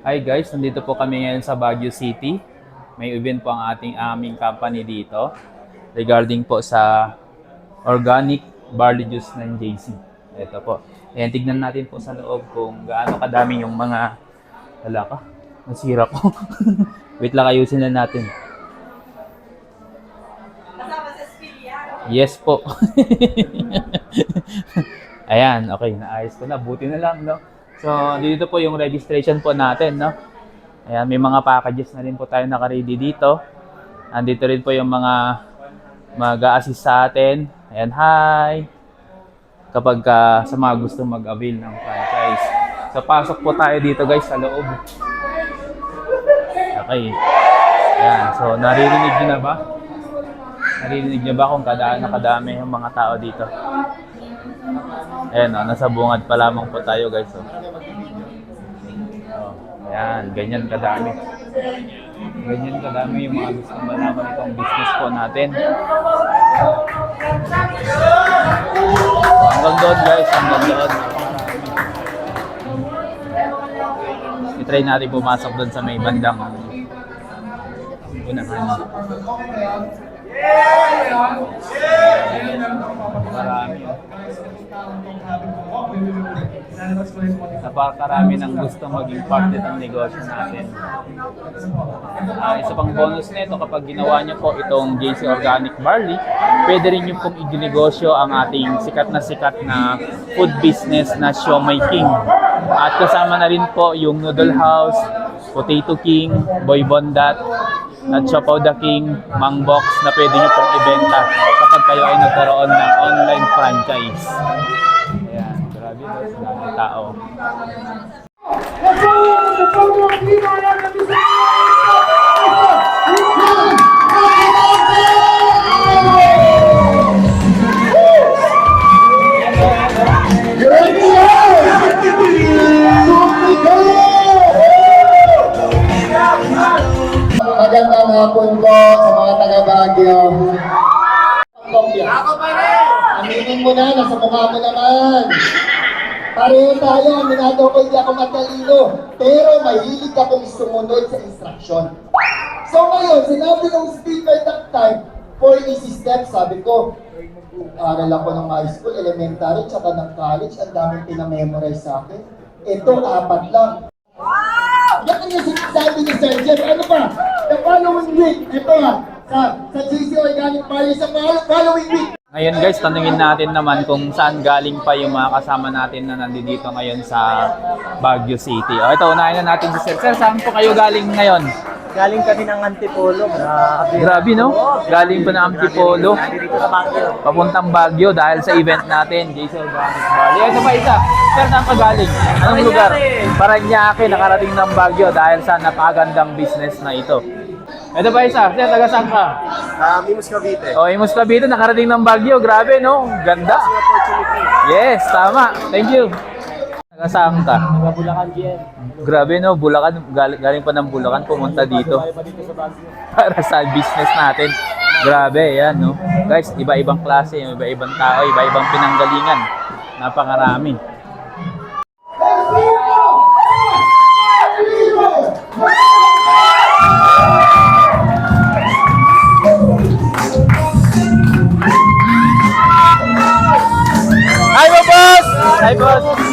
Hi guys, nandito po kami ngayon sa Baguio City. May event po ang aming company dito regarding po sa organic barley juice ng JC. Ito po. Ayan, tignan natin po sa loob kung gaano kadami yung mga... Wala ka? Nasira ko. Wait lang, ayusin na natin. Yes po. Ayan, okay. Naayos ko na. Buti na lang, no? So, dito po yung registration po natin, no? Ayan, may mga packages na rin po tayo naka-ready dito. Andito rin po yung mga mag-a-assist sa atin. Ayan, hi! Kapag sa mga gusto mag-avail ng franchise. So, pasok po tayo dito guys sa loob. Okay. Ayan, so naririnig nyo na ba? Naririnig nyo ba kung kadami yung mga tao dito? Ayan o, nasa bungad pa lamang po tayo guys. Oh. Ayan, ganyan kadami. Ganyan kadami yung mga gusto malaman itong business po natin. Hanggang doon guys, hanggang doon. I-try natin pumasok doon sa may bandang unahan. Marami. Napakarami ng gusto maging part ng negosyo natin. Isa pang bonus nito, kapag ginawa nyo po itong JC Organic Barley, pwede rin nyo pong i-negosyo ang ating sikat na food business na Siomai King. At kasama na rin po yung Noodle House, Potato King, Boy Bondat, at Chopaw the King, Mang Box na pwede nyo pong ibenta kapag kayo ay nagkaroon ng online franchise. Ayan, grabe doon sa daming tao. Magandang hapon po sa mga taga-Baguio. Ako pa rin! Aminin mo na, nasa mukha mo naman. Pareho tayo, aminado ko hindi ako matalino. Pero mahilig akong sumunod sa instruction. So ngayon, sinabi ng speaker that time, 4 easy steps, sabi ko, aral ako ng high school, elementary, tsaka ng college, ang daming pinamemorize sa akin. Ito, 4 lang. Yan ang sabi ni Sir Jeff. Ano pa? The following week, ito sa JC Organic Barley, sa following week. Ngayon guys, tanungin natin naman kung saan galing pa yung mga kasama natin na nandito ngayon sa Baguio City. O ito, unahin na natin si Sir. Sir, saan po kayo galing ngayon? Galing kami ng Antipolo. Grabe, no? Galing pa ng Antipolo. Dito sa Baguio. Papuntang Baguio dahil sa event natin, JC Organic Barley. Ito pa isa. Sir, saan ka galing? Anong lugar? Paranaque, nakarating ng Baguio dahil sa napakagandang business na ito. Ito pa isa. Sir, taga saan ka? Imus Cavite. O, Imus Cavite, nakarating ng Baguio. Grabe, no? Ganda. Yes, tama. Thank you. Taga saan ka? Bulacan GM. Grabe, no? Bulacan, galing pa ng Bulacan, pumunta dito. Para sa business natin. Grabe, yan, no? Guys, iba-ibang klase, iba-ibang tao, iba-ibang pinanggalingan. Napakarami. Hi, boss! Hi, boss!